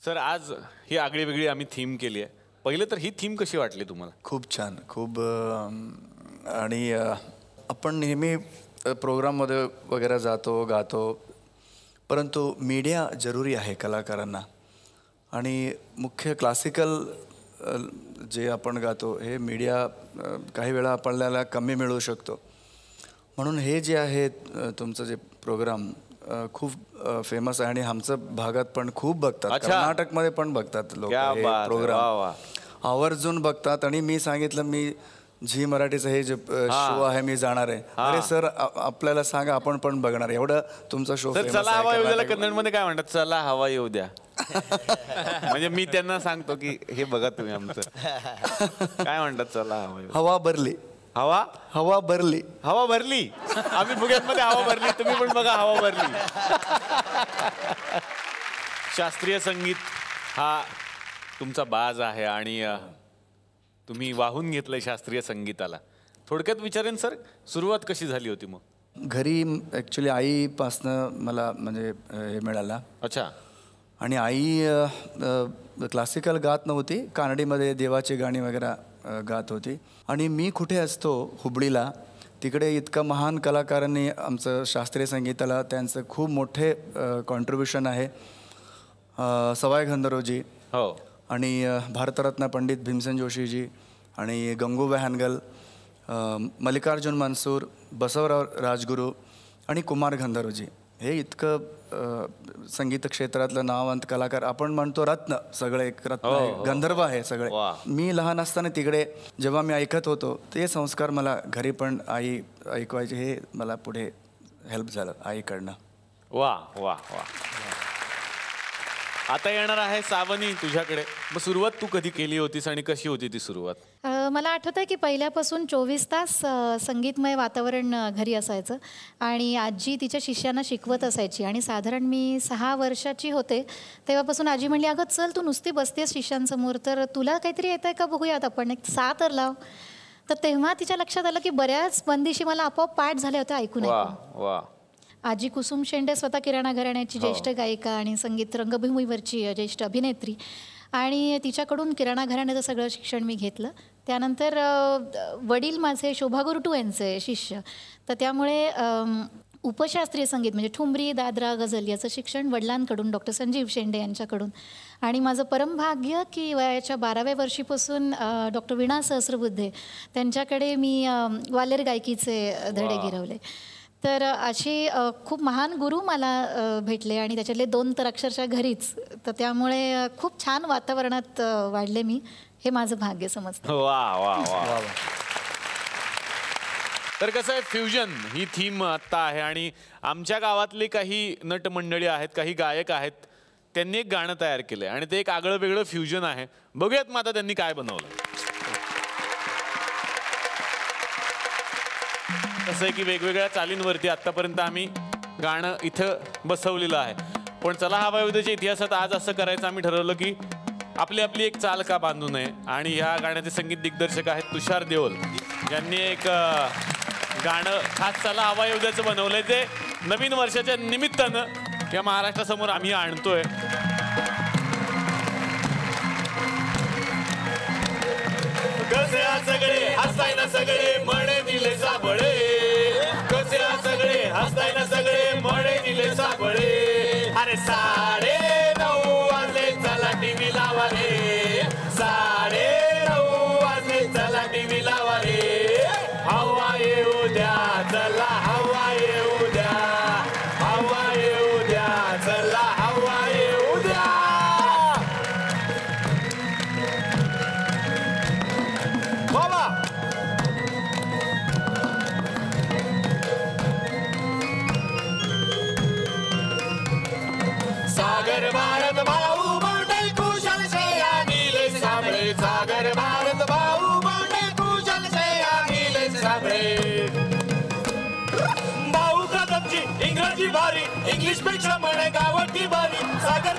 Sir आज ही आगळी वेगळी आम्ही थीम केली आहे. पहिले तर ही थीम कशी वाटली तुम्हाला? खूप छान, खूप आणि आपण नेहमी प्रोग्राममध्ये वगैरे जातो गातो, परंतु मीडिया जरुरी आहे कलाकारांना. आणि मुख्य क्लासिकल जे आपण गातो हे मीडिया काही वेळा आपल्याला कमी मिळू शकतो. म्हणून हे जे आहे तुमचं जे प्रोग्राम खूप फेमस आहे आणि आमचं भागात पण खूप बघतात, कर्नाटकमध्ये पण बघतात लोक हे प्रोग्राम, आवर्जून बघतात. आणि मी सांगितलं मी झी मराठीचं हे जे शो आहे मी जाणार आहे. अरे सर आपल्याला सांगा आपण पण बघणार. एवढं तुमचा शो चला हवा येऊ द्याला कन्नडमध्ये काय म्हणतात? चला हवा येऊ द्या. म्हणजे मी त्यांना सांगतो की हे बघा तुम्ही आमचं काय म्हणतात. चला हवा हवा भरली, हवा हवा भरली, हवा भरली. आम्ही फुग्यांमध्ये हवा भरली, तुम्ही पण बघा हवा भरली. शास्त्रीय संगीत हा तुमचा बाज आहे आणि तुम्ही वाहून घेतलंय शास्त्रीय संगीताला. थोडक्यात विचारेन सर, सुरुवात कशी झाली होती मग? घरी ॲक्च्युली आईपासनं मला म्हणजे हे मिळाला. अच्छा. आणि आई क्लासिकल गात नव्हती, कानडीमध्ये देवाची गाणी वगैरे गात होती. आणि मी कुठे असतो हुबळीला, तिकडे इतका महान कलाकारांनी आमचं शास्त्रीय संगीताला त्यांचं खूप मोठे कॉन्ट्रीब्युशन आहे. सवाई गंधर्वजी हो, आणि भारतरत्न पंडित भीमसेन जोशीजी आणि गंगूबाई हानगल, मल्लिकार्जुन मनसूर, बसवराव राजगुरू आणि कुमार गंधर्वजी. हे इतकं संगीत क्षेत्रातलं नामवंत कलाकार, आपण म्हणतो रत्न, सगळे एक रत्न गंधर्व आहे सगळे. मी लहान असताना तिकडे जेव्हा मी ऐकत होतो ते संस्कार मला घरी पण आई ऐकवायचे. हे मला पुढे हेल्प झालं आईकडनं. वा वा वा. आता येणार आहे सावनी तुझ्याकडे. मग सुरुवात तू कधी केली होतीस आणि कशी होती ती सुरुवात? मला आठवतं की पहिल्यापासून 24 तास संगीतमय वातावरण घरी असायचं आणि आजी तिच्या शिष्यांना शिकवत असायची. आणि साधारण मी 6 वर्षाची होते तेव्हापासून आजी म्हणली, अगं चल तू नुसती बसतेस शिष्यांसमोर, तर तुला काहीतरी येतं आहे का बघूयात आपण, एक सा तर लाव. तर तेव्हा तिच्या लक्षात आलं की बऱ्याच बंदिशी मला आपोआप पाठ झाल्या होत्या ऐकून. वा. आजी कुसुम शेंडे स्वतः किराणा घराण्याची ज्येष्ठ गायिका आणि संगीत रंगभूमीवरची ज्येष्ठ अभिनेत्री, आणि तिच्याकडून किराणा घराण्याचं सगळं शिक्षण मी घेतलं. त्यानंतर वडील माझे शोभा गुरुटू यांचे शिष्य, तर त्यामुळे उपशास्त्रीय संगीत म्हणजे ठुमरी, दादरा, गझल याचं शिक्षण वडिलांकडून डॉक्टर संजीव शेंडे यांच्याकडून. आणि माझं परमभाग्य की वयाच्या 12व्या वर्षीपासून डॉक्टर वीणा सहस्रबुद्धे त्यांच्याकडे मी ग्वाल्हेर गायकीचे धडे गिरवले. तर असे खूप महान गुरु मला भेटले आणि त्याच्यातले 2 तर अक्षरशः घरीच. तर त्यामुळे खूप छान वातावरणात वाढले मी, हे माझं भाग्य समजतं. वा वा वा. तर कसं आहे, फ्युजन ही थीम आत्ता आहे आणि आमच्या गावातले काही नटमंडळी आहेत, काही गायक आहेत, त्यांनी एक गाणं तयार केलंय आणि ते एक आगळं वेगळं फ्युजन आहे. बघूयात मग आता त्यांनी काय बनवलं. कसं आहे की वेगवेगळ्या चालींवरती आत्तापर्यंत आम्ही गाणं इथं बसवलेलं आहे, पण चला हवा येऊ द्याच्या इतिहासात आज असं करायचं आम्ही ठरवलं की आपली आपली एक चाल का बांधू नये. आणि ह्या गाण्याचे संगीत दिग्दर्शक आहेत तुषार देओल, ज्यांनी एक गाणं खास चला हवा येऊ द्याचं बनवलंय. ते नवीन वर्षाच्या निमित्तानं या महाराष्ट्रासमोर आम्ही आणतोय. कसे सगळे हसताय ना सगळे मळे दिले साबळे, कसे सगळे हसताय ना सगळे मळे दिले साबळे. अरे 9:30 वाजले चला टीव्ही लावा रे, 9:30 वाजले चला टीव्ही लावा रे. हवा येऊ द्या चला हवा येऊ द्या, हवा येऊ द्या चला हवा येऊ द्या. बाबा सागर भारत भाऊ मोठे कुशल शेया नीले साबळे, सागर भारत भाऊ मोठे कुशल शेया नीले साबळे. भाऊ कदमची इंग्रजी भारी, इंग्लिश पेक्षा म्हणे गावठी भारी, सागर